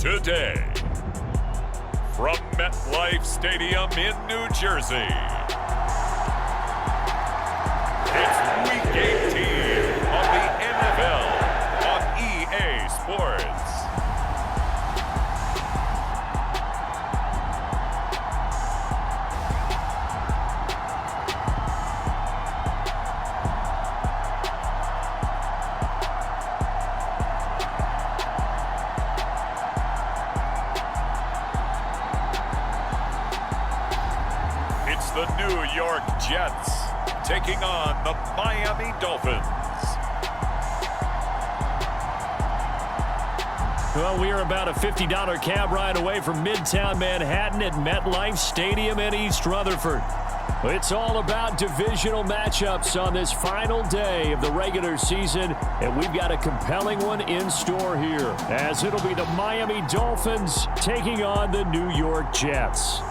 Today, from MetLife Stadium in New Jersey, it's Week 18 of the NFL on EA Sports. The New York Jets taking on the Miami Dolphins. Well, we are about a $50 cab ride away from Midtown Manhattan at MetLife Stadium in East Rutherford. It's all about divisional matchups on this final day of the regular season, and we've got a compelling one in store here, as it'll be the Miami Dolphins taking on the New York Jets.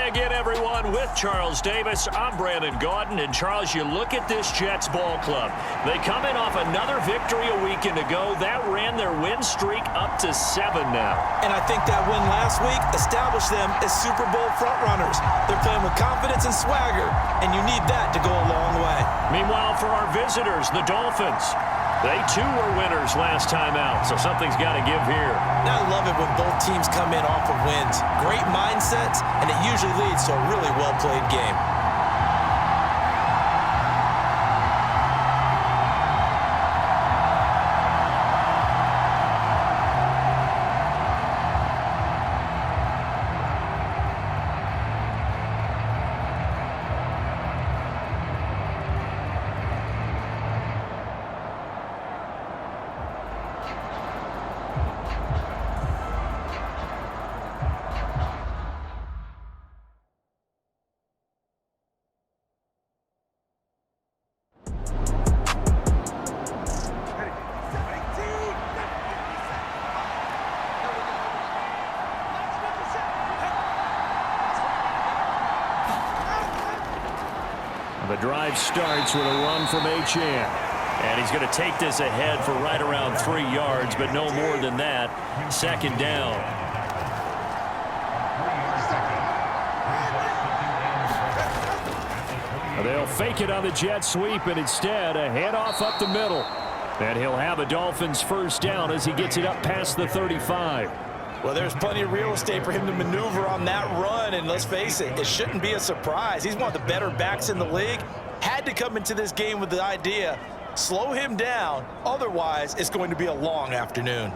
Again, everyone, with Charles Davis, I'm Brandon Gaudin. And Charles, you look at this Jets ball club. They come in off another victory a weekend ago. That ran their win streak up to 7 now. And I think that win last week established them as Super Bowl frontrunners. They're playing with confidence and swagger, and you need that to go a long way. Meanwhile, for our visitors, the Dolphins, they too were winners last time out, so something's got to give here. And I love it when both teams come in off of wins. Great mindsets, and it usually leads to a really well-played game. The drive starts with a run from Achane. And he's going to take this ahead for right around 3 yards, but no more than that. Second down. They'll fake it on the jet sweep, and instead a handoff up the middle. And he'll have a Dolphins first down as he gets it up past the 35. Well, there's plenty of real estate for him to maneuver on that run, and let's face it, it shouldn't be a surprise. He's one of the better backs in the league. Had to come into this game with the idea, slow him down, otherwise it's going to be a long afternoon.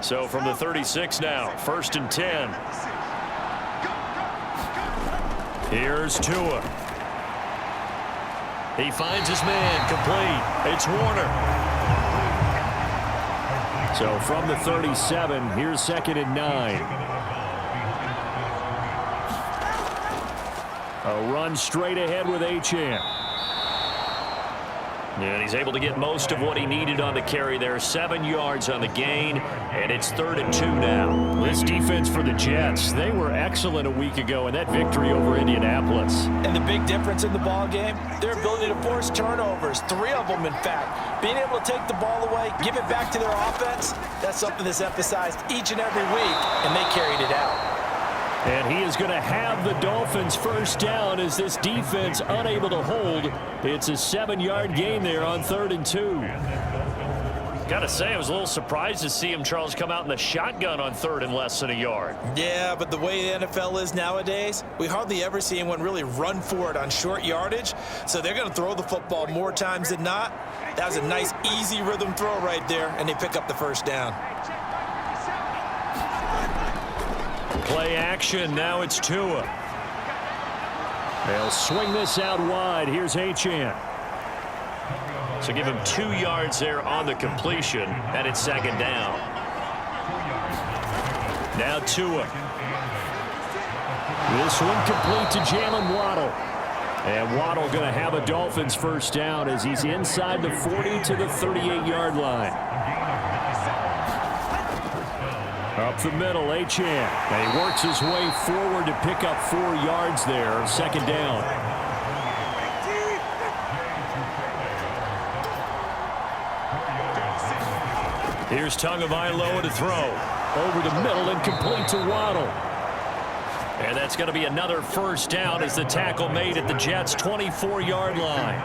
So from the 36 now, 1st and 10. Here's Tua. He finds his man, complete. It's Warner. So from the 37, here's 2nd and 9. A run straight ahead with Achane. And he's able to get most of what he needed on the carry there. 7 yards on the gain, and it's 3rd and 2 now. This defense for the Jets, they were excellent a week ago in that victory over Indianapolis. And the big difference in the ball game, their ability to force turnovers, 3 of them in fact. Being able to take the ball away, give it back to their offense, that's something that's emphasized each and every week, and they carried it out. And he is going to have the Dolphins first down as this defense unable to hold. It's a 7-yard gain there on 3rd and 2. Got to say, I was a little surprised to see him, Charles, come out in the shotgun on 3rd and less than a yard. Yeah, but the way the NFL is nowadays, we hardly ever see anyone really run for it on short yardage. So they're going to throw the football more times than not. That was a nice, easy rhythm throw right there, and they pick up the first down. Play action. Now it's Tua. They'll swing this out wide. Here's Achane. So give him 2 yards there on the completion, and it's 2nd down. Now Tua. This one complete to Jalen Waddle. And Waddle going to have a Dolphins first down as he's inside the 40 to the 38-yard line. Up the middle, Achane. And he works his way forward to pick up 4 yards there. Second down. Here's Tagovailoa to throw. Over the middle and complete to Waddle. And that's going to be another first down as the tackle made at the Jets' 24-yard line.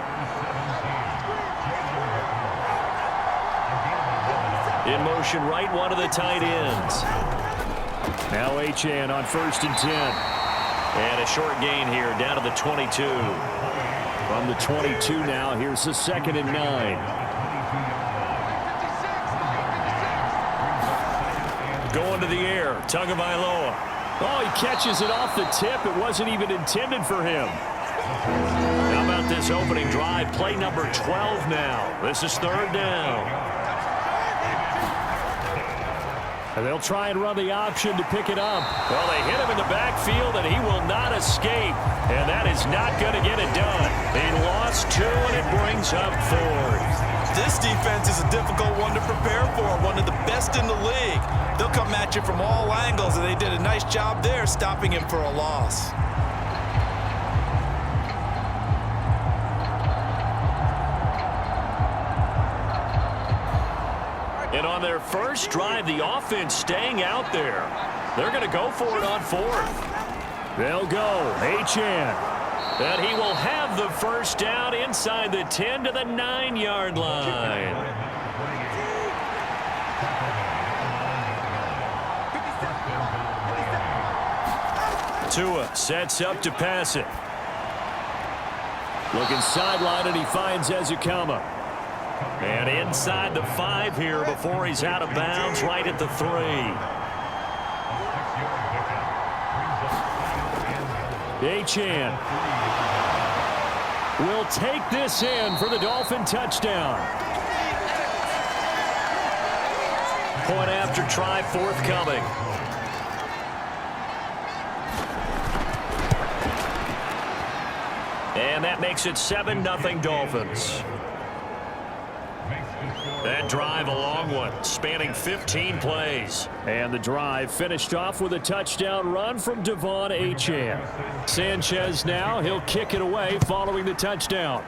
In motion right, one of the tight ends. Now Achane on 1st and 10. And a short gain here down to the 22. From the 22 now, here's the 2nd and 9. Going to the air, Tagovailoa. Oh, he catches it off the tip. It wasn't even intended for him. How about this opening drive? Play number 12 now. This is 3rd down. And they'll try and run the option to pick it up. Well, they hit him in the backfield, and he will not escape. And that is not going to get it done. He lost 2, and it brings up 4th. This defense is a difficult one to prepare for, one of the best in the league. They'll come at you from all angles, and they did a nice job there stopping him for a loss. And on their first drive, the offense staying out there. They're going to go for it on 4th. They'll go. Achane. And he will have the first down inside the 10 to the 9-yard line. Tua sets up to pass it. Looking sideline, and he finds Ezekama. And inside the 5 here before he's out of bounds, right at the 3. Achane will take this in for the Dolphin touchdown. Point after try forthcoming. And that makes it 7-0 Dolphins. That drive a long one, spanning 15 plays. And the drive finished off with a touchdown run from Devon Achane. Sanchez now, he'll kick it away following the touchdown.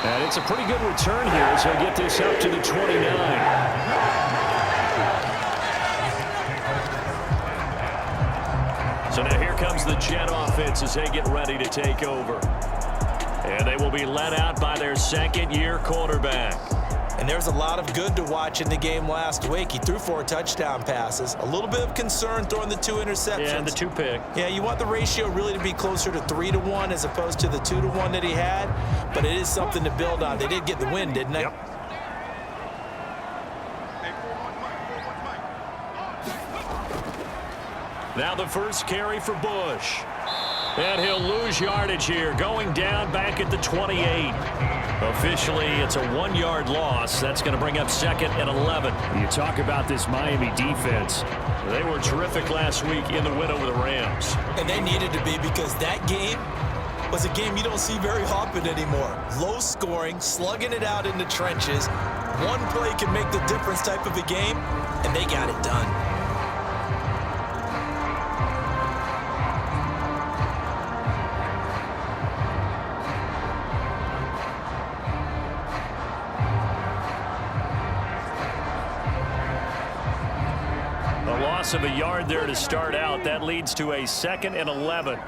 And it's a pretty good return here as they get this up to the 29. So now here comes the Jet offense as they get ready to take over. And they will be led out by their 2nd-year quarterback. And there's a lot of good to watch in the game last week. He threw 4 touchdown passes. A little bit of concern throwing the 2 interceptions. Yeah, and the 2 pick. Yeah, you want the ratio really to be closer to 3-1 as opposed to the 2-1 that he had. But it is something to build on. They did get the win, didn't they? Yep. Now the first carry for Bush. And he'll lose yardage here, going down back at the 28. Officially, it's a 1-yard loss. That's going to bring up 2nd and 11. You talk about this Miami defense. They were terrific last week in the win over the Rams. And they needed to be, because that game was a game you don't see very often anymore. Low scoring, slugging it out in the trenches. One play can make the difference type of a game, and they got it done. Of a yard there to start out. That leads to a 2nd and 11.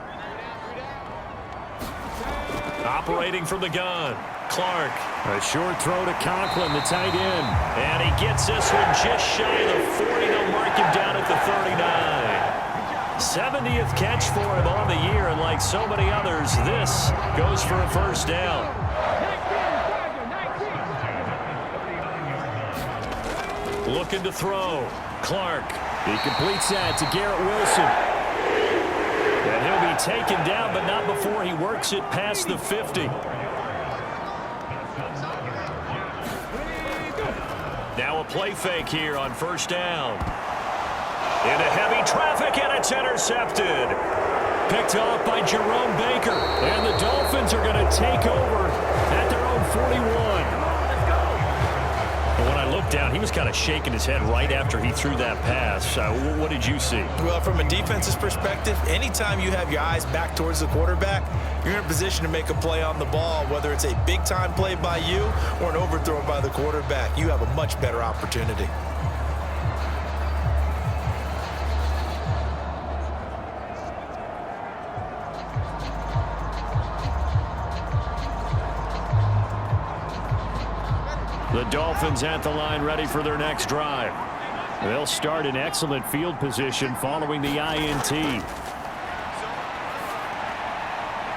Operating from the gun, Clark. A short throw to Conklin, the tight end. And he gets this one just shy of the 40. They'll mark him down at the 39. 70th catch for him on the year, and like so many others, this goes for a first down. Looking to throw, Clark. He completes that to Garrett Wilson. And he'll be taken down, but not before he works it past the 50. Now a play fake here on first down. Into heavy traffic, and it's intercepted. Picked off by Jerome Baker. And the Dolphins are going to take over at their own 41. When I looked down, he was kind of shaking his head right after he threw that pass. What did you see? Well, from a defense's perspective, anytime you have your eyes back towards the quarterback, you're in a position to make a play on the ball, whether it's a big-time play by you or an overthrow by the quarterback. You have a much better opportunity. The Dolphins at the line, ready for their next drive. They'll start in excellent field position following the INT.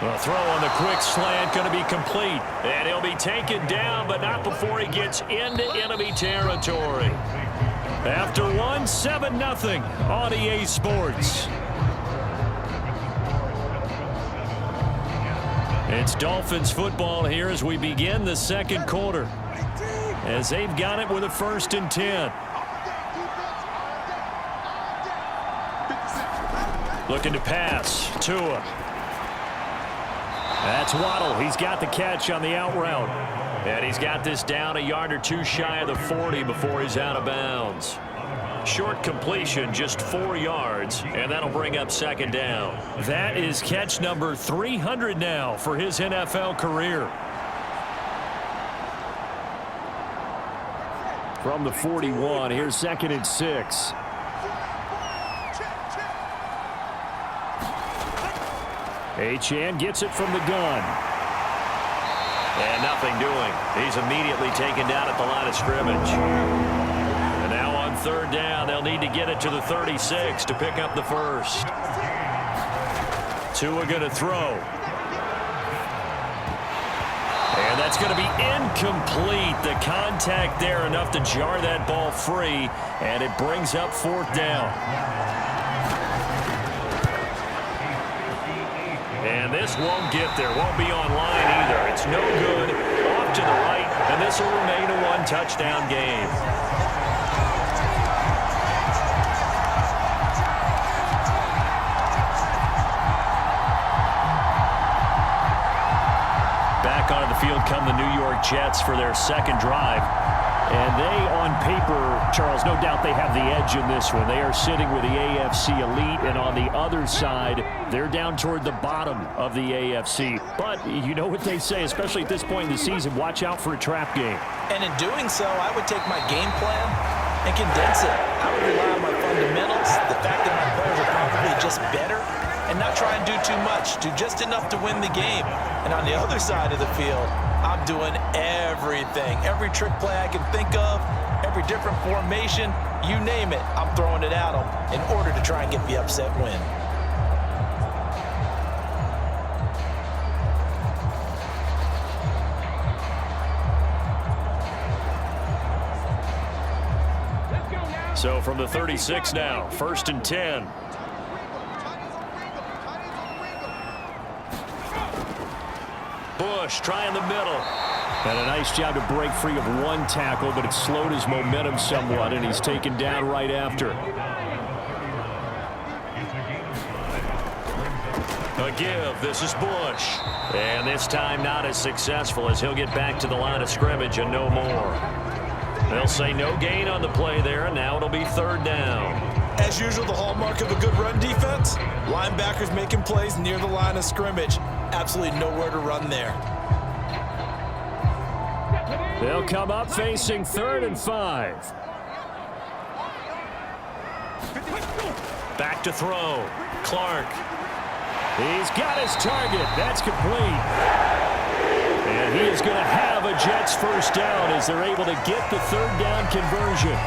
The throw on the quick slant going to be complete. And he'll be taken down, but not before he gets into enemy territory. After one, 7-0 on EA Sports. It's Dolphins football here as we begin the second quarter, as they've got it with a 1st and 10. Looking to pass. Tua. That's Waddle. He's got the catch on the out route. And he's got this down a yard or two shy of the 40 before he's out of bounds. Short completion, just 4 yards, and that'll bring up 2nd down. That is catch number 300 now for his NFL career. From the 41, here's 2nd and 6. Achane gets it from the gun. And nothing doing. He's immediately taken down at the line of scrimmage. And now on 3rd down, they'll need to get it to the 36 to pick up the first. Tua going to throw. And that's going to be incomplete. The contact there enough to jar that ball free, and it brings up 4th down. And this won't get there. Won't be online either. It's no good. Off to the right, and this will remain a 1-touchdown game. Back onto the field come the New York Jets for their 2nd drive. And they, on paper, Charles, no doubt they have the edge in this one. They are sitting with the AFC elite, and on the other side, they're down toward the bottom of the AFC. But you know what they say, especially at this point in the season, watch out for a trap game. And in doing so, I would take my game plan and condense it. I would rely on my fundamentals, the fact that my players are probably just better, and not try and do too much, do just enough to win the game. And on the other side of the field, I'm doing everything. Every trick play I can think of, every different formation, you name it, I'm throwing it at them in order to try and get the upset win. So from the 36 now, 1st and 10. Bush trying the middle. And a nice job to break free of one tackle, but it slowed his momentum somewhat, and he's taken down right after. A give. This is Bush. And this time not as successful as he'll get back to the line of scrimmage and no more. They'll say no gain on the play there, and now it'll be 3rd down. As usual, the hallmark of a good run defense, linebackers making plays near the line of scrimmage. Absolutely nowhere to run there. They'll come up facing 3rd and 5. Back to throw. Clark. He's got his target. That's complete. And he is going to have a Jets 1st down as they're able to get the 3rd down conversion.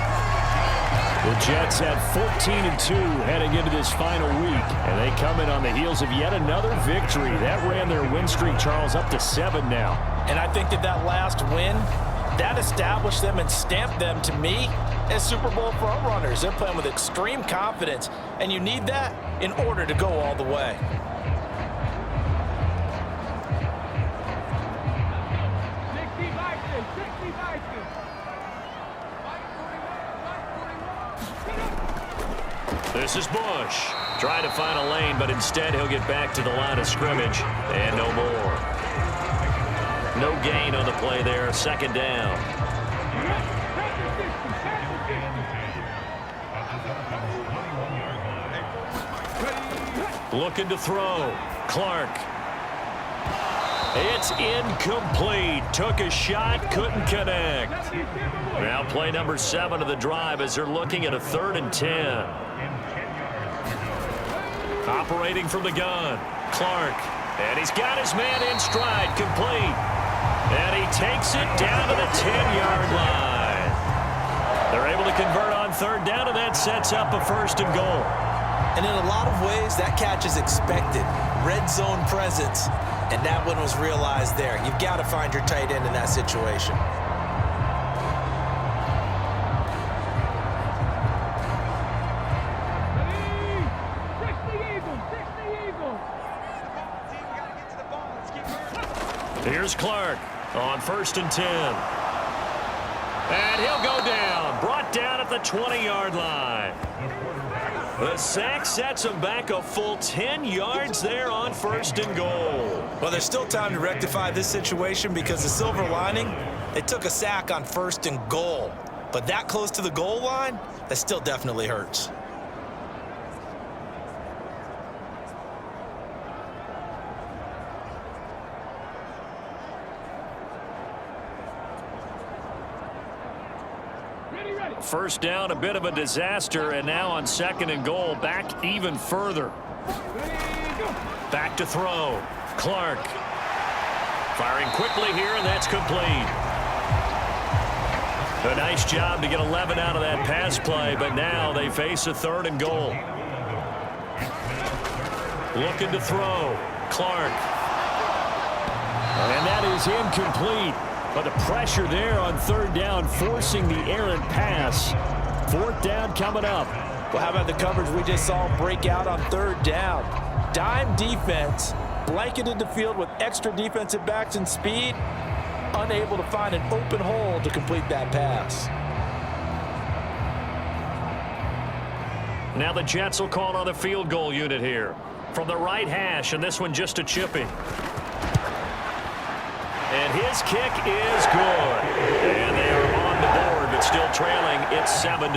The Jets have 14-2 heading into this final week, and they come in on the heels of yet another victory. That ran their win streak, Charles, up to 7 now. And I think that last win, that established them and stamped them, to me, as Super Bowl frontrunners. They're playing with extreme confidence, and you need that in order to go all the way. This is Bush. Trying to find a lane, but instead he'll get back to the line of scrimmage, and no more. No gain on the play there. Second down. Looking to throw. Clark. It's incomplete. Took a shot, couldn't connect. Now play number 7 of the drive as they're looking at a 3rd and 10. Operating from the gun. Clark. And he's got his man in stride. Complete. And he takes it down to the 10-yard line. They're able to convert on 3rd down, and that sets up a 1st and goal. And in a lot of ways, that catch is expected. Red zone presence. And that one was realized there. You've got to find your tight end in that situation. Here's Clark on 1st and 10. And he'll go down. Brought down at the 20-yard line. The sack sets him back a full 10 yards there on 1st and goal. Well, there's still time to rectify this situation because the silver lining, they took a sack on 1st and goal. But that close to the goal line, that still definitely hurts. First down, a bit of a disaster, and now on 2nd and goal, back even further. Back to throw. Clark. Firing quickly here, and that's complete. A nice job to get 11 out of that pass play, but now they face a 3rd and goal. Looking to throw. Clark. And that is incomplete. But the pressure there on 3rd down, forcing the errant pass. 4th down coming up. Well, how about the coverage we just saw break out on 3rd down? Dime defense, blanketed the field with extra defensive backs and speed, unable to find an open hole to complete that pass. Now the Jets will call on the field goal unit here. From the right hash, and this one just a chipping. And his kick is good. And they are on the board, but still trailing. It's 7-3.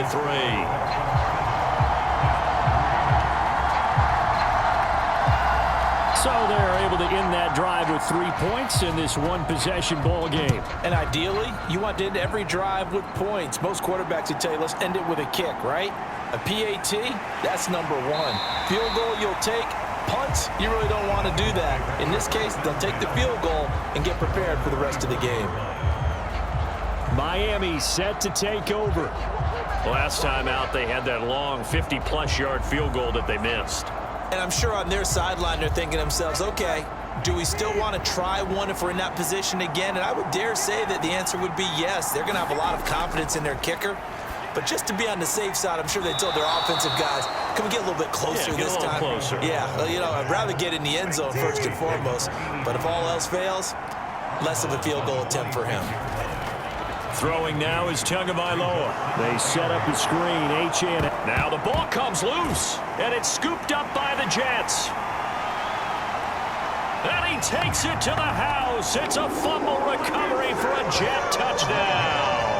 So they're able to end that drive with 3 points in this one-possession ball game. And ideally, you want to end every drive with points. Most quarterbacks would tell you, let's end it with a kick, right? A PAT, that's number 1. Field goal you'll take. Punts, you really don't want to do that. In this case, they'll take the field goal and get prepared for the rest of the game. Miami set to take over. Last time out, they had that long 50-plus yard field goal that they missed. And I'm sure on their sideline, they're thinking to themselves, okay, do we still want to try one if we're in that position again? And I would dare say that the answer would be yes. They're going to have a lot of confidence in their kicker. But just to be on the safe side, I'm sure they told their offensive guys, can we get a little bit closer this time? Closer. Yeah, well, you know, I'd rather get in the end zone first and foremost. But if all else fails, less of a field goal attempt for him. Throwing now is Tagovailoa. They set up the screen. H.A. Now the ball comes loose, and it's scooped up by the Jets. And he takes it to the house. It's a fumble recovery for a Jet touchdown.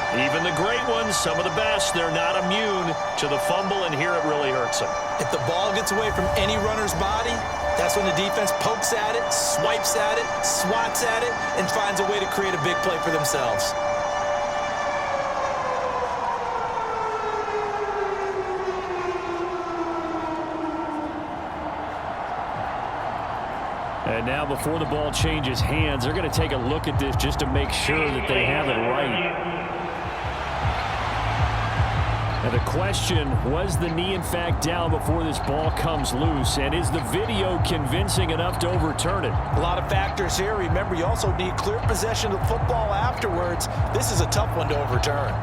Even the great ones, some of the best, they're not immune to the fumble, and here it really hurts them. If the ball gets away from any runner's body, that's when the defense pokes at it, swipes at it, swats at it, and finds a way to create a big play for themselves. And now before the ball changes hands, they're going to take a look at this just to make sure that they have it right. And the question, was the knee in fact down before this ball comes loose? And is the video convincing enough to overturn it? A lot of factors here. Remember, you also need clear possession of the football afterwards. This is a tough one to overturn.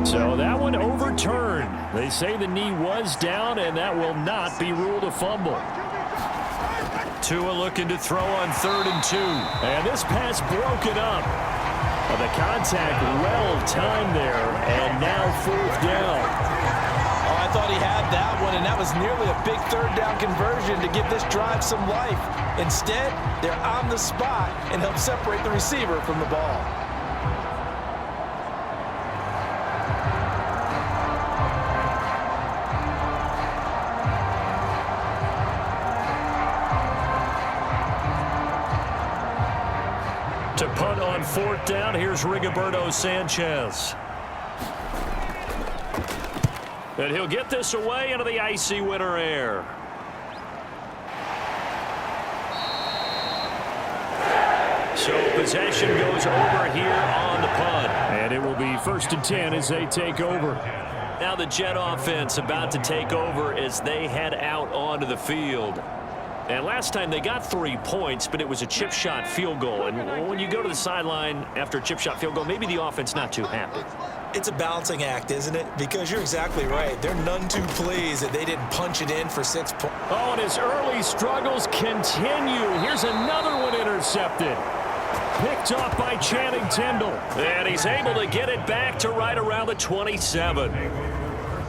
So that one overturned. They say the knee was down, and that will not be ruled a fumble. Tua looking to throw on 3rd and 2. And this pass broken up. Well, the contact well timed there, and now 4th down. Oh, I thought he had that one, and that was nearly a big 3rd down conversion to give this drive some life. Instead, they're on the spot and help separate the receiver from the ball. To punt on 4th down, here's Rigoberto Sanchez. And he'll get this away into the icy winter air. So possession goes over here on the punt. And it will be 1st and 10 as they take over. Now the Jet offense about to take over as they head out onto the field. And last time they got 3 points, but it was a chip shot field goal. And when you go to the sideline after a chip shot field goal, maybe the offense not too happy. It's a balancing act, isn't it? Because you're exactly right. They're none too pleased that they didn't punch it in for 6 points. Oh, and his early struggles continue. Here's another one intercepted. Picked off by Channing Tindall. And he's able to get it back to right around the 27.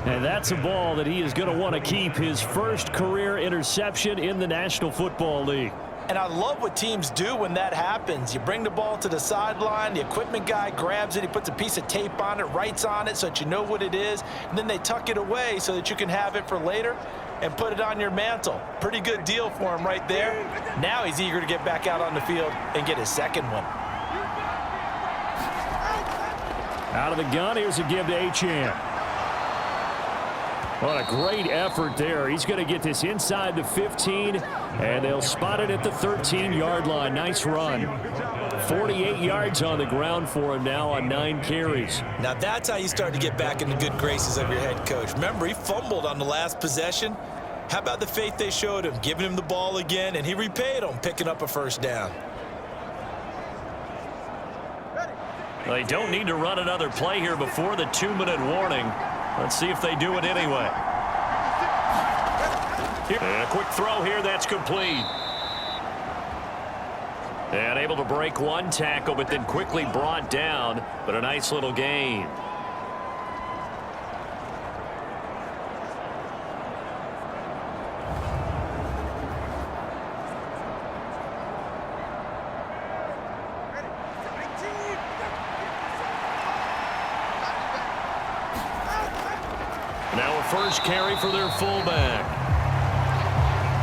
And that's a ball that he is going to want to keep, his first career interception in the National Football League. And I love what teams do when that happens. You bring the ball to the sideline, the equipment guy grabs it, he puts a piece of tape on it, writes on it so that you know what it is, and then they tuck it away so that you can have it for later and put it on your mantle. Pretty good deal for him right there. Now he's eager to get back out on the field and get his second one. Out of the gun, here's a give to Achane. What a great effort there. He's going to get this inside the 15, and they'll spot it at the 13-yard line. Nice run. 48 yards on the ground for him now on 9 carries. Now that's how you start to get back in the good graces of your head coach. Remember, he fumbled on the last possession. How about the faith they showed him, giving him the ball again, and he repaid them, picking up a 1st down. They don't need to run another play here before the 2-minute warning. Let's see if they do it anyway. And a quick throw here, that's complete. And able to break one tackle, but then quickly brought down, but a nice little gain. Now a first carry for their fullback.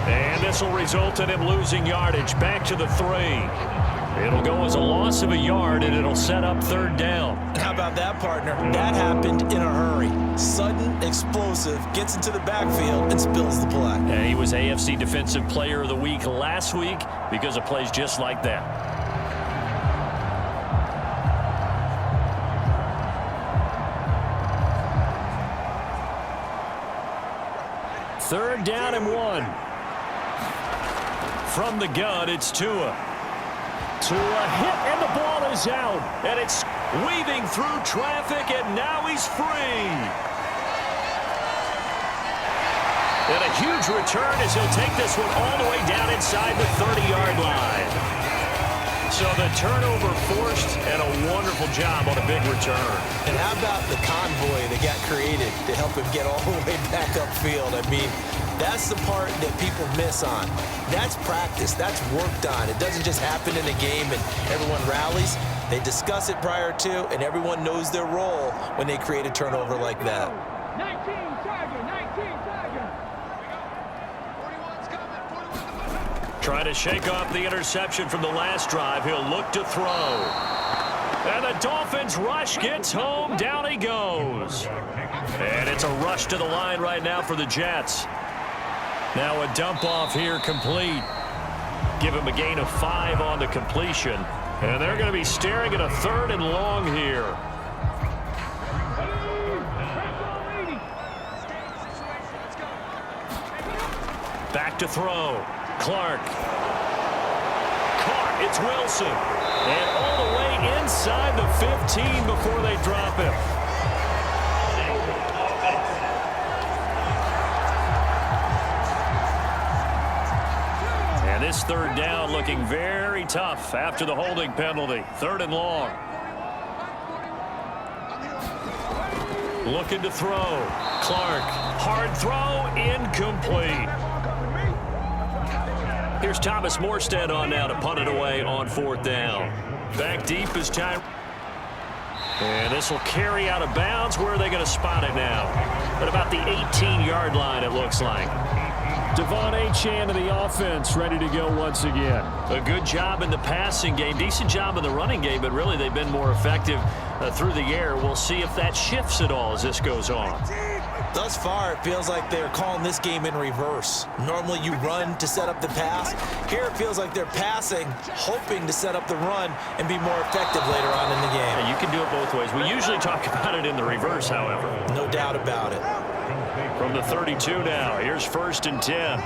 And this will result in him losing yardage back to the 3. It'll go as a loss of a yard, and it'll set up 3rd down. How about that, partner? That happened in a hurry. Sudden, explosive, gets into the backfield and spills the play. And he was AFC Defensive Player of the Week last week because of plays just like that. Third down and 1. From the gun, it's Tua. Tua hit, and the ball is out. And it's weaving through traffic, and now he's free. And a huge return as he'll take this one all the way down inside the 30-yard line. So the turnover forced, and a wonderful job on a big return. And how about the convoy that got created to help him get all the way back upfield? I mean, that's the part that people miss on. That's practice. That's worked on. It doesn't just happen in a game and everyone rallies. They discuss it prior to, and everyone knows their role when they create a turnover like that. 19 Tiger. Trying to shake off the interception from the last drive. He'll look to throw. And the Dolphins rush gets home. Down he goes. And it's a rush to the line right now for the Jets. Now a dump off here complete. Give him a gain of 5 on the completion. And they're going to be staring at a 3rd and long here. Back to throw. Clark. Caught. It's Wilson. And all the way inside the 15 before they drop him. And this 3rd down looking very tough after the holding penalty. 3rd and long. Looking to throw. Clark. Hard throw. Incomplete. Here's Thomas Morstead on now to punt it away on 4th down. Back deep is time. And this will carry out of bounds. Where are they going to spot it now? At about the 18-yard line, it looks like. Devon Achane to the offense, ready to go once again. A good job in the passing game, decent job in the running game, but really they've been more effective through the air. We'll see if that shifts at all as this goes on. Thus far, it feels like they're calling this game in reverse. Normally you run to set up the pass. Here it feels like they're passing, hoping to set up the run and be more effective later on in the game. Yeah, you can do it both ways. We usually talk about it in the reverse, however. No doubt about it. From the 32 now, here's 1st and 10.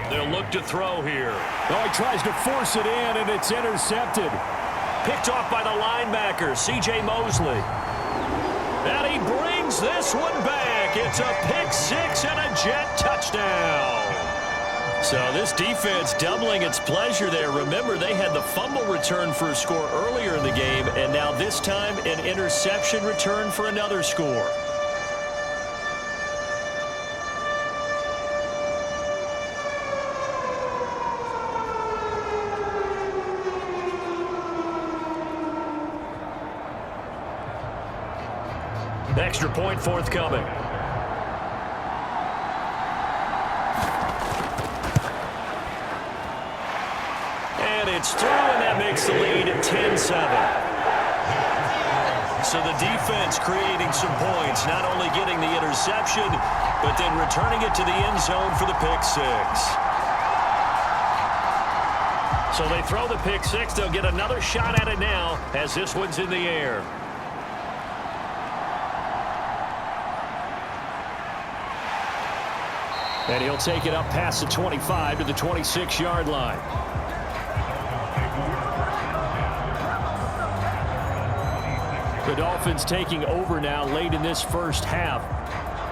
They'll look to throw here. Oh, he tries to force it in, and it's intercepted. Picked off by the linebacker, C.J. Mosley. And he brings this one back. It's a pick 6 and a Jet touchdown. So this defense doubling its pleasure there. Remember, they had the fumble return for a score earlier in the game, and now this time an interception return for another score. Extra point forthcoming. And it's through, and that makes the lead at 10-7. So the defense creating some points, not only getting the interception, but then returning it to the end zone for the pick 6. So they throw the pick 6. They'll get another shot at it now as this one's in the air. And he'll take it up past the 25 to the 26-yard line. The Dolphins taking over now late in this first half.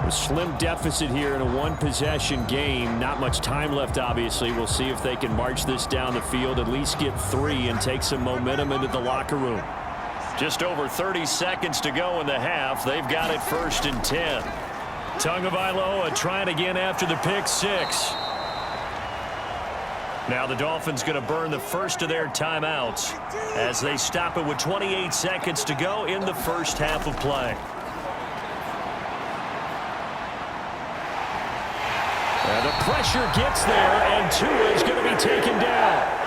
A slim deficit here in a one-possession game. Not much time left, obviously. We'll see if they can march this down the field, at least get 3, and take some momentum into the locker room. Just over 30 seconds to go in the half. They've got it 1st and 10. Tagovailoa trying again after the pick 6. Now the Dolphins going to burn the first of their timeouts as they stop it with 28 seconds to go in the first half of play. And the pressure gets there, and Tua is going to be taken down.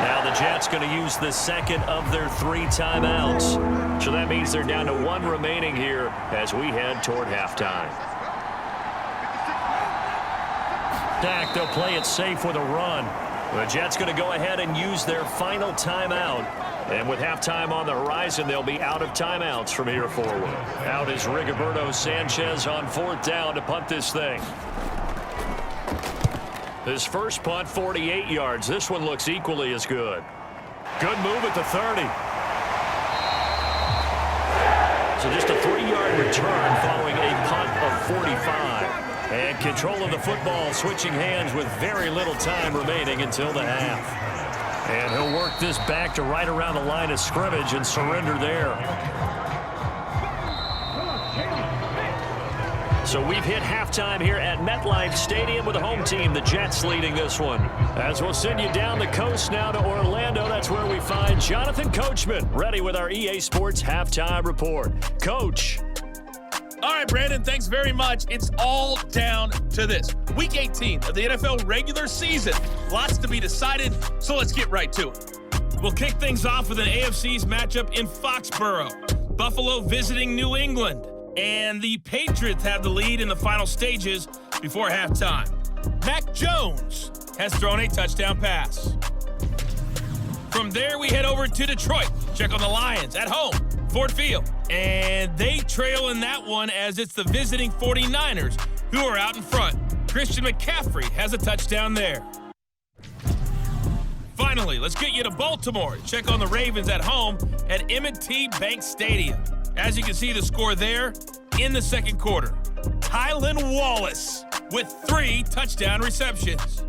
Now the Jets going to use the second of their 3 timeouts. So that means they're down to 1 remaining here as we head toward halftime. Back, they'll play it safe with a run. The Jets going to go ahead and use their final timeout. And with halftime on the horizon, they'll be out of timeouts from here forward. Out is Rigoberto Sanchez on 4th down to punt this thing. His first punt, 48 yards. This one looks equally as good. Good move at the 30. So just a 3-yard return following a punt of 45. And control of the football switching hands with very little time remaining until the half. And he'll work this back to right around the line of scrimmage and surrender there. So we've hit halftime here at MetLife Stadium with the home team, the Jets, leading this one. As we'll send you down the coast now to Orlando, that's where we find Jonathan Coachman, ready with our EA Sports Halftime Report. Coach. All right, Brandon, thanks very much. It's all down to this. Week 18 of the NFL regular season. Lots to be decided, so let's get right to it. We'll kick things off with an AFC's matchup in Foxborough. Buffalo visiting New England. And the Patriots have the lead in the final stages before halftime. Mac Jones has thrown a touchdown pass. From there, we head over to Detroit. Check on the Lions at home, Ford Field. And they trail in that one as it's the visiting 49ers who are out in front. Christian McCaffrey has a touchdown there. Finally, let's get you to Baltimore. Check on the Ravens at home at M&T Bank Stadium. As you can see the score there in the second quarter. Tylan Wallace with 3 touchdown receptions.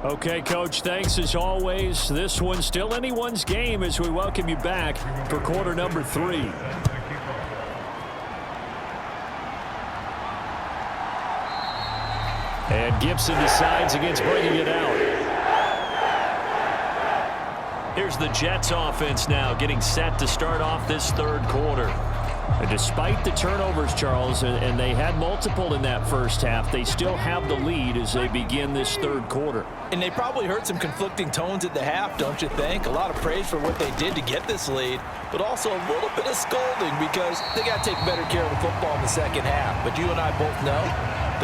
Okay, Coach, thanks as always. This one's still anyone's game as we welcome you back for quarter number 3. And Gibson decides against bringing it out. Here's the Jets offense now getting set to start off this third quarter. And despite the turnovers, Charles, and they had multiple in that first half, they still have the lead as they begin this third quarter. And they probably heard some conflicting tones at the half, don't you think? A lot of praise for what they did to get this lead, but also a little bit of scolding because they got to take better care of the football in the second half. But you and I both know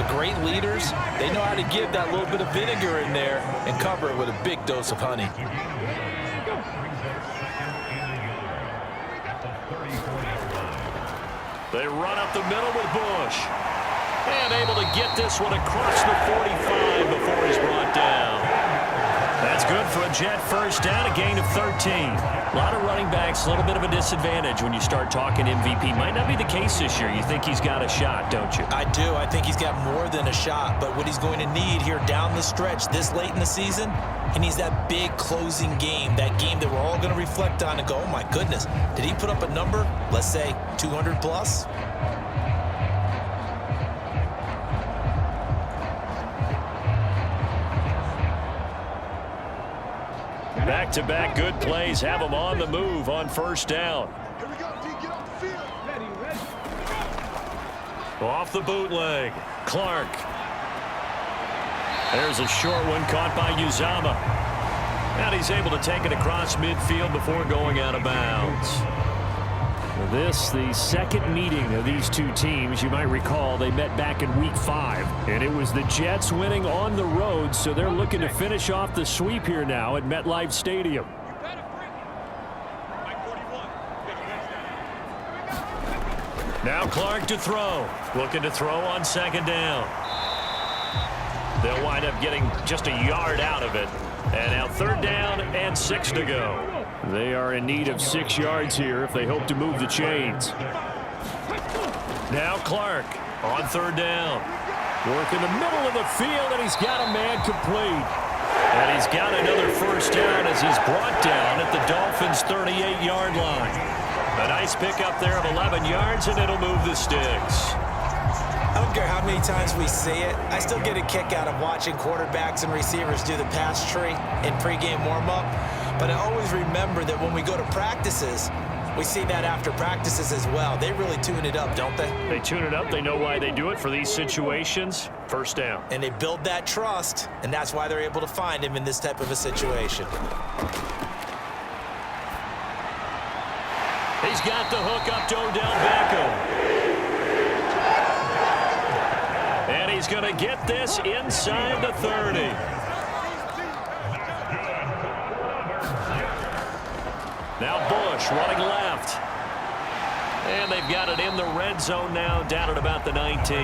the great leaders, they know how to give that little bit of vinegar in there and cover it with a big dose of honey. They run up the middle with Bush. And able to get this one across the 45 before he's brought down. That's good for a Jet first down, a gain of 13. A lot of running backs, a little bit of a disadvantage when you start talking MVP. Might not be the case this year. You think he's got a shot, don't you? I do. I think he's got more than a shot. But what he's going to need here down the stretch this late in the season, he needs that big closing game, that game that we're all going to reflect on and go, oh, my goodness, did he put up a number, let's say 200 plus? Back-to-back good plays have him on the move on first down. Here we go, D. Get off the field. Ready. Off the bootleg. Clark. There's a short one caught by Uzama. And he's able to take it across midfield before going out of bounds. This, the second meeting of these two teams. You might recall they met back in week 5. And it was the Jets winning on the road, so they're looking to finish off the sweep here now at MetLife Stadium. Now Clark to throw. Looking to throw on second down. They'll wind up getting just a yard out of it. And now third down and 6 to go. They are in need of 6 yards here if they hope to move the chains. Now Clark on third down. Work in the middle of the field, and he's got a man complete. And he's got another first down as he's brought down at the Dolphins' 38-yard line. A nice pickup there of 11 yards, and it'll move the sticks. I don't care how many times we see it. I still get a kick out of watching quarterbacks and receivers do the pass tree in pregame warm-up. But I always remember that when we go to practices, we see that after practices as well. They really tune it up, don't they? They tune it up. They know why they do it for these situations. First down. And they build that trust, and that's why they're able to find him in this type of a situation. He's got the hook up to Odell Beckham. And he's going to get this inside the 30. Now Bush running left. And they've got it in the red zone now, down at about the 19.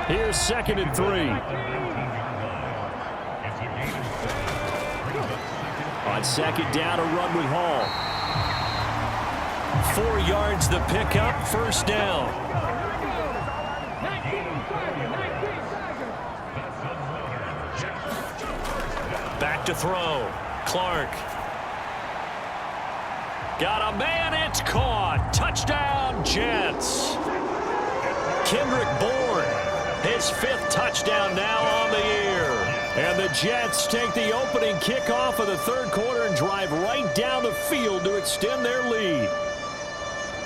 Here's 2nd and 3. On second down, a run with Hall. 4 yards the pickup, first down. Back to throw. Clark. Got a man, it's caught. Touchdown, Jets. Kendrick Bourne, his 5th touchdown now on the year. And the Jets take the opening kickoff of the third quarter and drive right down the field to extend their lead.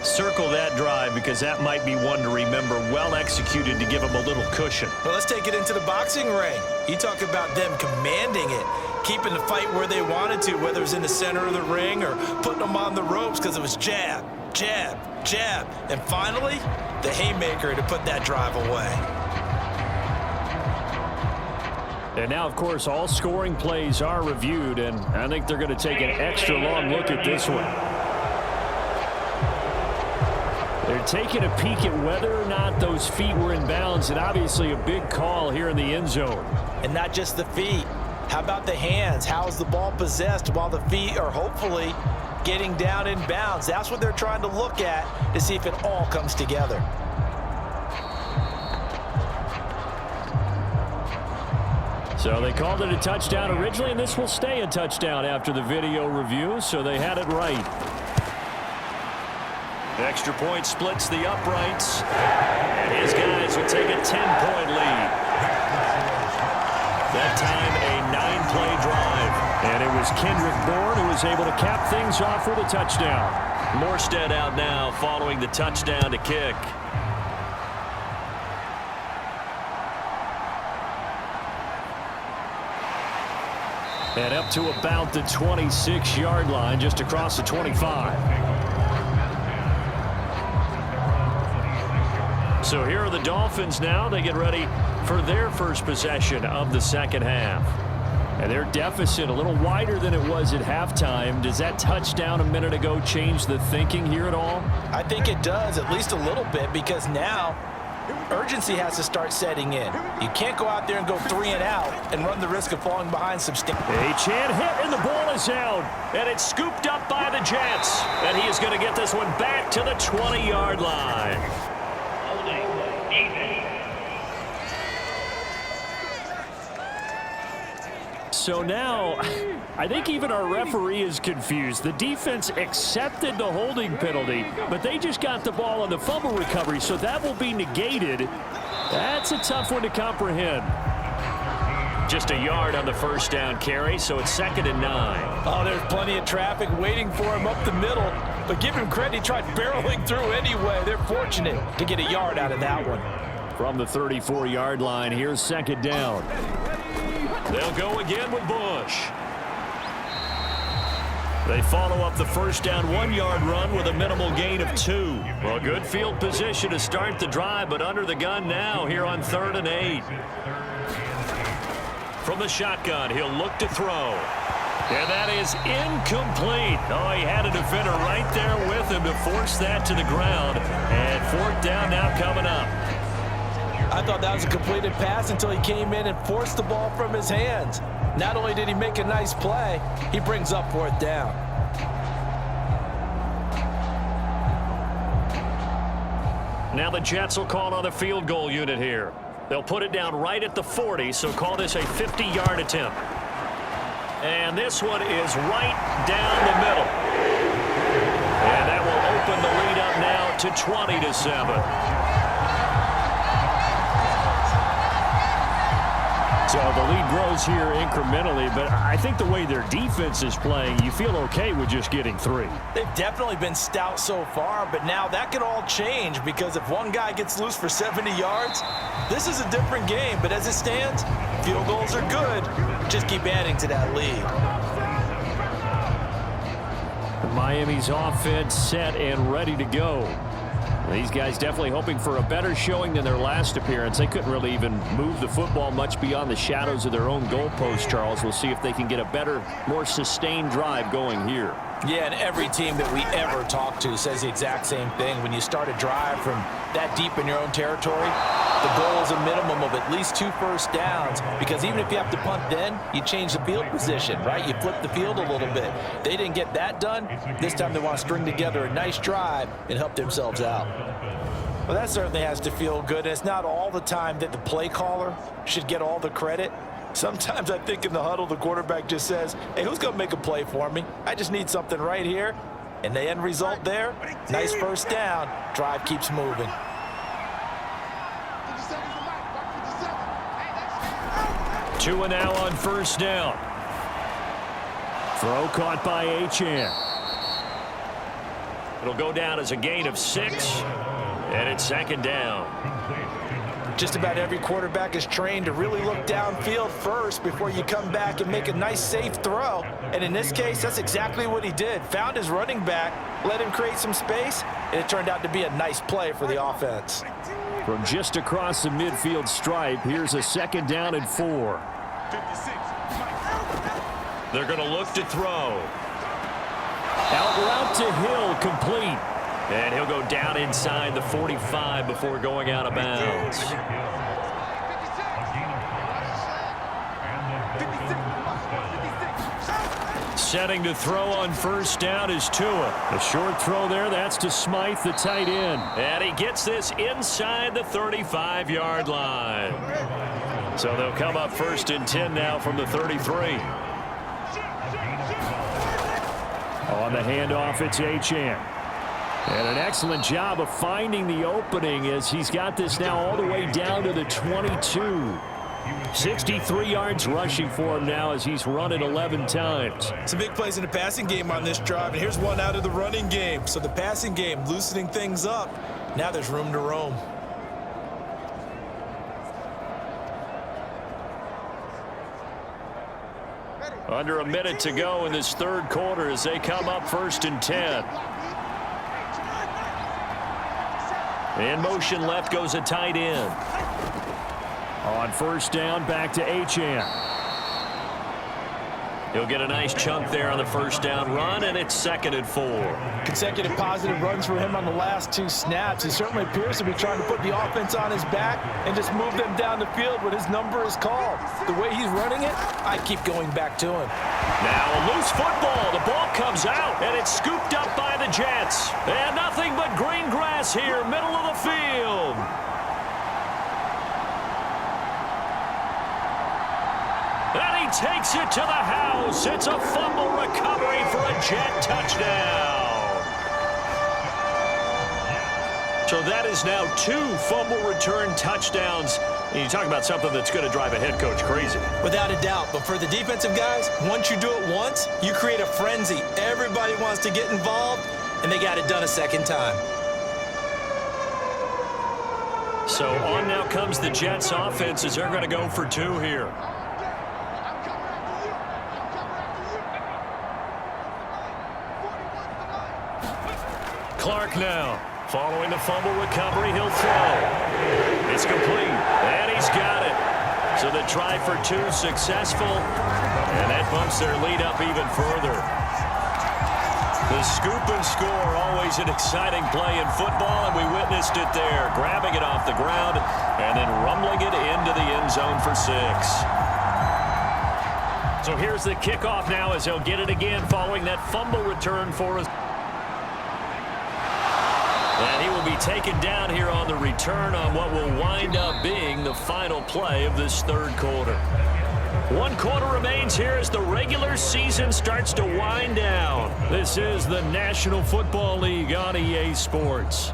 Circle that drive because that might be one to remember. Well executed to give them a little cushion. Well, let's take it into the boxing ring. You talk about them commanding it, keeping the fight where they wanted to, whether it was in the center of the ring or putting them on the ropes because it was jab, jab, jab. And finally, the haymaker to put that drive away. And now, of course, all scoring plays are reviewed, and I think they're going to take an extra long look at this one. They're taking a peek at whether or not those feet were in bounds, and obviously a big call here in the end zone. And not just the feet. How about the hands? How is the ball possessed while the feet are hopefully getting down in bounds? That's what they're trying to look at to see if it all comes together. So they called it a touchdown originally, and this will stay a touchdown after the video review, so they had it right. Extra point splits the uprights, and his guys will take a 10-point lead. That time, a 9-play drive. And it was Kendrick Bourne who was able to cap things off with a touchdown. Morstead out now following the touchdown to kick. And up to about the 26-yard line, just across the 25. So here are the Dolphins now. They get ready for their first possession of the second half. And their deficit a little wider than it was at halftime. Does that touchdown a minute ago change the thinking here at all? I think it does, at least a little bit, because now urgency has to start setting in. You can't go out there and go 3 and out and run the risk of falling behind substantially. A chance hit, and the ball is out. And it's scooped up by the Jets. And he is going to get this one back to the 20-yard line. So now, I think even our referee is confused. The defense accepted the holding penalty, but they just got the ball on the fumble recovery, so that will be negated. That's a tough one to comprehend. Just a yard on the first down carry, so it's 2nd and 9. Oh, there's plenty of traffic waiting for him up the middle, but give him credit, he tried barreling through anyway. They're fortunate to get a yard out of that one. From the 34-yard line, here's 2nd down. They'll go again with Bush. They follow up the first down 1-yard run with a minimal gain of 2. Well, good field position to start the drive, but under the gun now here on 3rd and 8. From the shotgun, he'll look to throw. And that is incomplete. Oh, he had a defender right there with him to force that to the ground. And 4th down now coming up. I thought that was a completed pass until he came in and forced the ball from his hands. Not only did he make a nice play, he brings up 4th down. Now the Jets will call on the field goal unit here. They'll put it down right at the 40, so call this a 50-yard attempt. And this one is right down the middle. And that will open the lead up now to 20-7. So the lead grows here incrementally, but I think the way their defense is playing, you feel okay with just getting 3. They've definitely been stout so far, but now that could all change because if one guy gets loose for 70 yards, this is a different game. But as it stands, field goals are good. Just keep adding to that lead. Miami's offense set and ready to go. These guys definitely hoping for a better showing than their last appearance. They couldn't really even move the football much beyond the shadows of their own goalpost, Charles. We'll see if they can get a better, more sustained drive going here. Yeah, and every team that we ever talk to says the exact same thing. When you start a drive from that deep in your own territory, the goal is a minimum of at least 2 first downs, because even if you have to punt then, you change the field position, right? You flip the field a little bit. They didn't get that done. This time they want to string together a nice drive and help themselves out. Well, that certainly has to feel good. And it's not all the time that the play caller should get all the credit. Sometimes I think in the huddle, the quarterback just says, hey, who's going to make a play for me? I just need something right here. And the end result there, nice first down. Drive keeps moving. 2 and now on first down. Throw caught by Achane. It'll go down as a gain of 6, and it's 2nd down. Just about every quarterback is trained to really look downfield first before you come back and make a nice, safe throw. And in this case, that's exactly what he did. Found his running back, let him create some space, and it turned out to be a nice play for the offense. From just across the midfield stripe, here's a 2nd down and 4. They're going to look to throw. Out route to Hill, complete. And he'll go down inside the 45 before going out of bounds. Setting to throw on first down is Tua. A short throw there, that's to Smythe, the tight end. And he gets this inside the 35-yard line. So they'll come up 1st and 10 now from the 33. On the handoff, it's Achane. And an excellent job of finding the opening as he's got this now all the way down to the 22. 63 yards rushing for him now as he's run it 11 times. Some big plays in the passing game on this drive, and here's one out of the running game. So the passing game loosening things up. Now there's room to roam. Under a minute to go in this 3rd quarter as they come up 1st and 10. In motion left goes a tight end. On 1st down, back to Achane. He'll get a nice chunk there on the 1st down run, and it's 2nd and 4. Consecutive positive runs for him on the last 2 snaps. He certainly appears to be trying to put the offense on his back and just move them down the field when his number is called. The way he's running it, I keep going back to him. Now a loose football. The ball comes out, and it's scooped up by the Jets. And nothing but green grass here, middle of the field. And he takes it to the house. It's a fumble recovery for a Jet touchdown. So that is now 2 fumble return touchdowns. And you talk about something that's going to drive a head coach crazy. Without a doubt. But for the defensive guys, once you do it once, you create a frenzy. Everybody wants to get involved, and they got it done a 2nd time. So on now comes the Jets offense as they're going to go for 2 here. Clark now. Following the fumble recovery, he'll throw. It's complete, and he's got it. So the try for 2 successful, and that bumps their lead up even further. The scoop and score, always an exciting play in football, and we witnessed it there, grabbing it off the ground and then rumbling it into the end zone for 6. So here's the kickoff now as he'll get it again following that fumble return for us. And he will be taken down here on the return on what will wind up being the final play of this 3rd quarter. 1 quarter remains here as the regular season starts to wind down. This is the National Football League on EA Sports.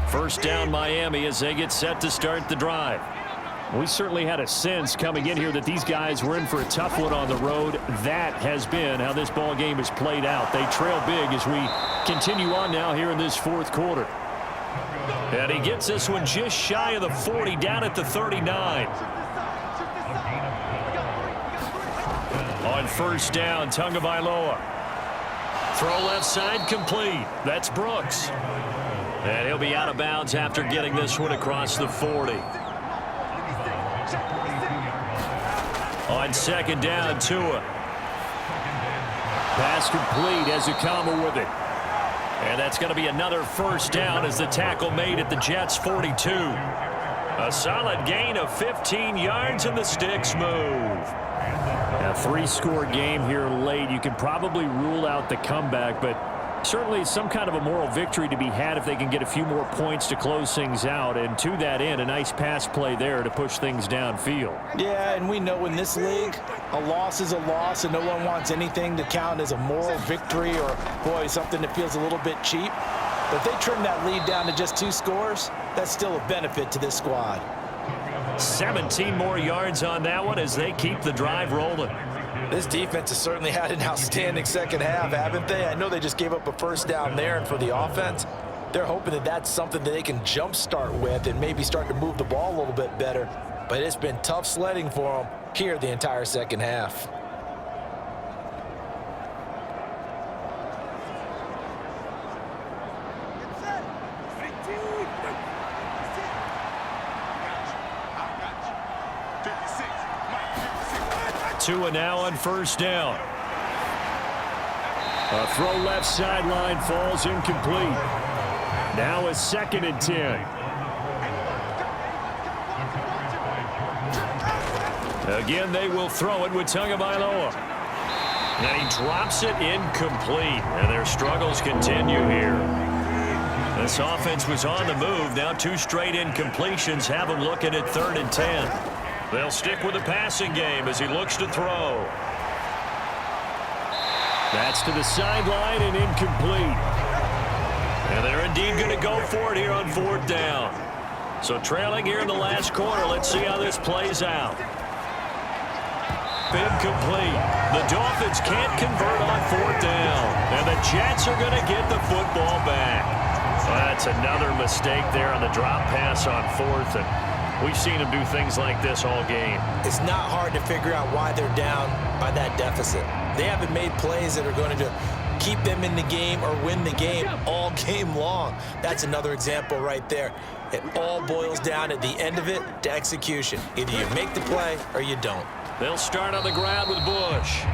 1st down Miami as they get set to start the drive. We certainly had a sense coming in here that these guys were in for a tough one on the road. That has been how this ball game has played out. They trail big as we continue on now here in this 4th quarter. And he gets this one just shy of the 40, down at the 39. On 1st down, Tagovailoa. Throw left side complete. That's Brooks. And he'll be out of bounds after getting this one across the 40. On 2nd down, Tua. Pass complete as Okama with it. And that's going to be another 1st down as the tackle made at the Jets' 42. A solid gain of 15 yards and the sticks move. A 3-score game here late. You can probably rule out the comeback, but certainly some kind of a moral victory to be had if they can get a few more points to close things out. And to that end, a nice pass play there to push things downfield. Yeah, and we know in this league, a loss is a loss, and no one wants anything to count as a moral victory or, boy, something that feels a little bit cheap. But if they trim that lead down to just 2 scores, that's still a benefit to this squad. 17 more yards on that one as they keep the drive rolling. This defense has certainly had an outstanding 2nd half, haven't they? I know they just gave up a 1st down there, and for the offense, they're hoping that that's something that they can jumpstart with and maybe start to move the ball a little bit better. But it's been tough sledding for them here the entire 2nd half. Tua now on 1st down. A throw left sideline falls incomplete. Now a 2nd and 10. Again, they will throw it with Tagovailoa. And he drops it incomplete. And their struggles continue here. This offense was on the move. Now 2 straight incompletions have them looking at 3rd and 10. They'll stick with the passing game as he looks to throw. That's to the sideline and incomplete. And they're indeed going to go for it here on 4th down. So trailing here in the last quarter. Let's see how this plays out. Incomplete. The Dolphins can't convert on 4th down. And the Jets are going to get the football back. Well, that's another mistake there on the drop pass on 4th. And we've seen them do things like this all game. It's not hard to figure out why they're down by that deficit. They haven't made plays that are going to keep them in the game or win the game all game long. That's another example right there. It all boils down at the end of it to execution. Either you make the play or you don't. They'll start on the ground with Bush.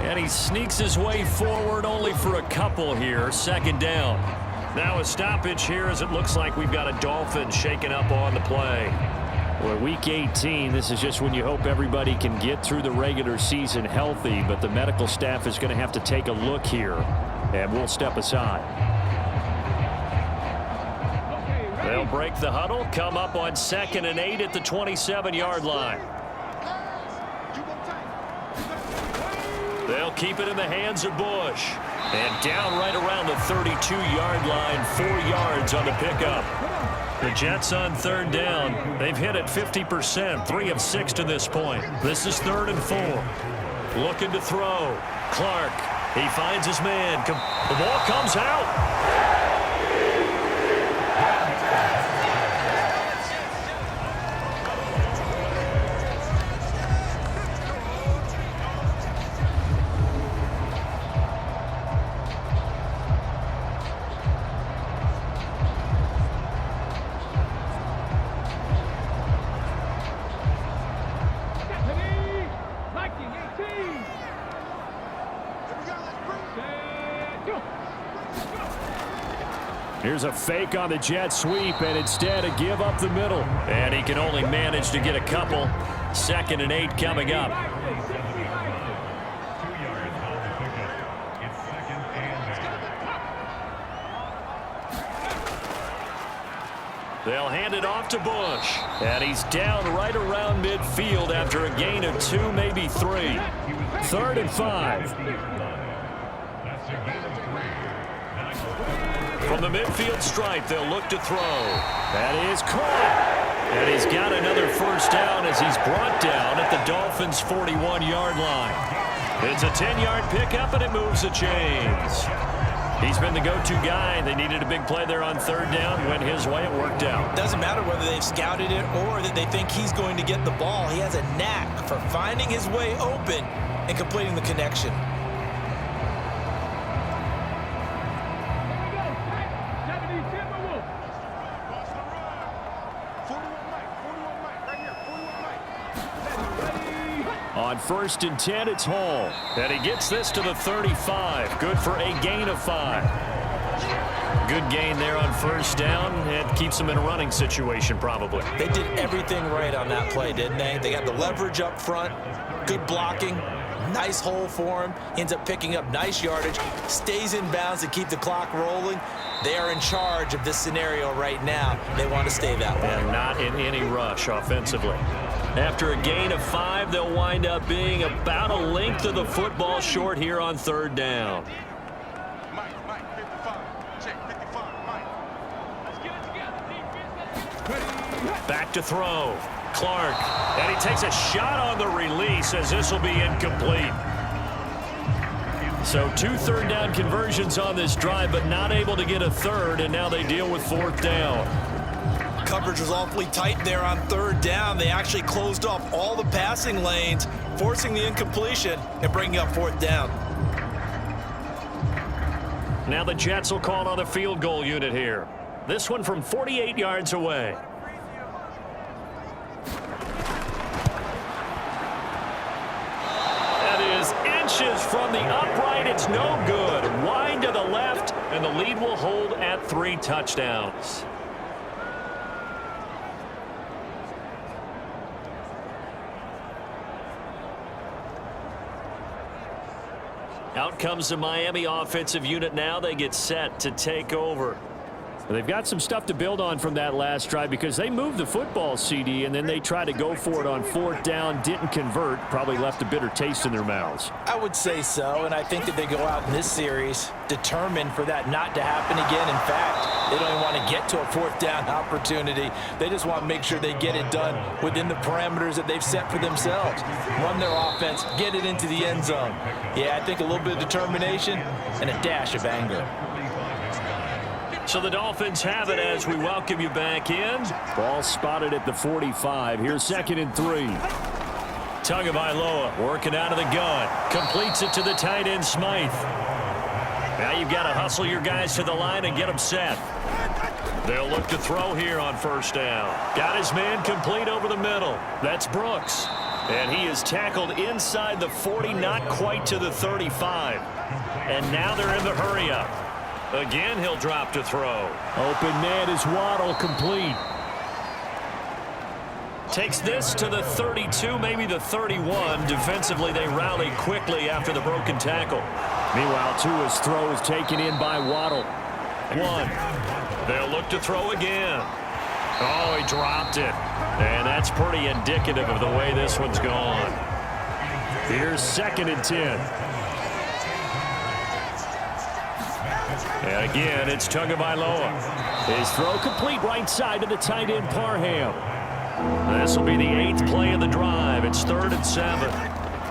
And he sneaks his way forward only for a couple here. 2nd down. Now a stoppage here as it looks like we've got a Dolphin shaken up on the play. Well, week 18, this is just when you hope everybody can get through the regular season healthy, but the medical staff is going to have to take a look here, and we'll step aside. They'll break the huddle, come up on 2nd and 8 at the 27-yard line. They'll keep it in the hands of Bush. And down right around the 32-yard line, 4 yards on the pickup. The Jets on 3rd down. They've hit it 50%, 3 of 6 to this point. This is 3rd and 4. Looking to throw. Clark, he finds his man. The ball comes out. Here's a fake on the jet sweep, and instead a give up the middle. And he can only manage to get a couple. 2nd and 8 coming up. They'll hand it off to Bush. And he's down right around midfield after a gain of 2, maybe 3. 3rd and 5. From the midfield stripe, they'll look to throw. That is caught. And he's got another 1st down as he's brought down at the Dolphins' 41-yard line. It's a 10-yard pickup, and it moves the chains. He's been the go-to guy. They needed a big play there on 3rd down. Went his way. It worked out. Doesn't matter whether they've scouted it or that they think he's going to get the ball. He has a knack for finding his way open and completing the connection. On 1st and 10, it's Hall. And he gets this to the 35. Good for a gain of 5. Good gain there on 1st down. And keeps him in a running situation, probably. They did everything right on that play, didn't they? They got the leverage up front. Good blocking. Nice hole for him. Ends up picking up nice yardage. Stays in bounds to keep the clock rolling. They are in charge of this scenario right now. They want to stay that way. And not in any rush offensively. After a gain of 5, they'll wind up being about a length of the football short here on 3rd down. Mike, 55. Check, 55, Mike. Let's get it together. Back to throw. Clark. And he takes a shot on the release as this will be incomplete. So 2 3rd down conversions on this drive, but not able to get a 3rd, and now they deal with 4th down. Coverage was awfully tight there on 3rd down. They actually closed off all the passing lanes, forcing the incompletion and bringing up 4th down. Now the Jets will call on the field goal unit here. This one from 48 yards away. That is inches from the upright. It's no good. Wide to the left, and the lead will hold at 3 touchdowns. Out comes the Miami offensive unit now. They get set to take over. They've got some stuff to build on from that last drive because they moved the football, CD, and then they tried to go for it on 4th down, didn't convert, probably left a bitter taste in their mouths. I would say so, and I think that they go out in this series determined for that not to happen again. In fact, they don't even want to get to a 4th down opportunity. They just want to make sure they get it done within the parameters that they've set for themselves. Run their offense, get it into the end zone. Yeah, I think a little bit of determination and a dash of anger. So the Dolphins have it as we welcome you back in. Ball spotted at the 45. Here's 2nd and 3. Tagovailoa working out of the gun. Completes it to the tight end, Smythe. Now you've got to hustle your guys to the line and get them set. They'll look to throw here on 1st down. Got his man complete over the middle. That's Brooks. And he is tackled inside the 40, not quite to the 35. And now they're in the hurry-up. Again, he'll drop to throw. Open man is Waddle, complete. Takes this to the 32, maybe the 31. Defensively, they rally quickly after the broken tackle. Meanwhile, Tua's throw is taken in by Waddle. 1. They'll look to throw again. Oh, he dropped it. And that's pretty indicative of the way this one's gone. Here's 2nd and 10. And again, it's Tagovailoa. His throw complete right side to the tight end, Parham. This will be the 8th play of the drive. It's 3rd and 7.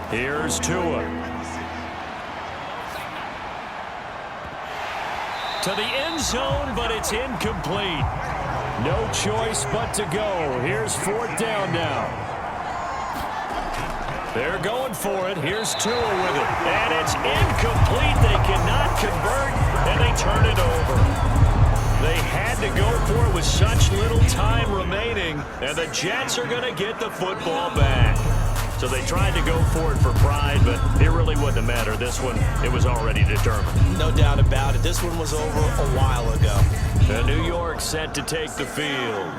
Here's Tua. To the end zone, but it's incomplete. No choice but to go. Here's 4th down now. They're going for it. Here's Tua with it. And it's incomplete. They cannot convert, and they turn it over. They had to go for it with such little time remaining, and the Jets are going to get the football back. So they tried to go for it for pride, but it really wouldn't have mattered. This one, it was already determined. No doubt about it. This one was over a while ago. And New York set to take the field.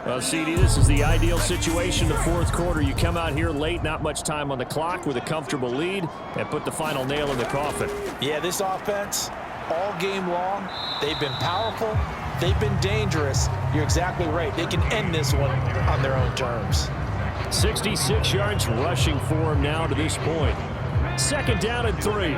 Well, CD, this is the ideal situation, the 4th quarter. You come out here late, not much time on the clock with a comfortable lead, and put the final nail in the coffin. Yeah, this offense, all game long, they've been powerful, they've been dangerous. You're exactly right. They can end this one on their own terms. 66 yards rushing for him now to this point. 2nd down and 3.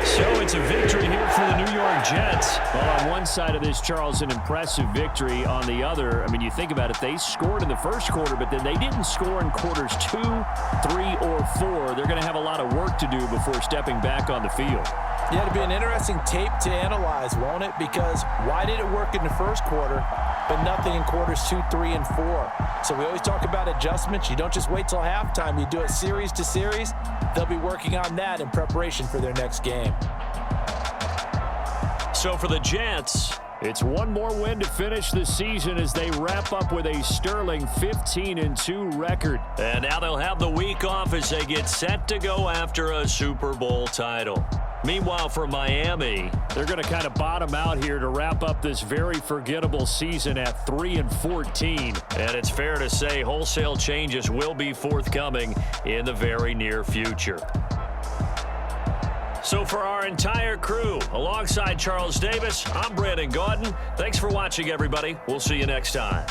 So it's a victory here for the New York Jets. Well, on one side of this, Charles, an impressive victory. On the other, I mean, you think about it, they scored in the 1st quarter, but then they didn't score in quarters 2, 3, or 4. They're going to have a lot of work to do before stepping back on the field. Yeah, it'll be an interesting tape to analyze, won't it? Because why did it work in the 1st quarter, but nothing in quarters 2, 3, and 4? So we always talk about adjustments. You don't just wait till halftime. You do it series to series. They'll be working on that in preparation for their next game. So for the Jets, it's one more win to finish the season as they wrap up with a sterling 15-2 record. And now they'll have the week off as they get set to go after a Super Bowl title. Meanwhile, for Miami, they're going to kind of bottom out here to wrap up this very forgettable season at 3-14. And it's fair to say wholesale changes will be forthcoming in the very near future. So for our entire crew, alongside Charles Davis, I'm Brandon Gaudin. Thanks for watching, everybody. We'll see you next time.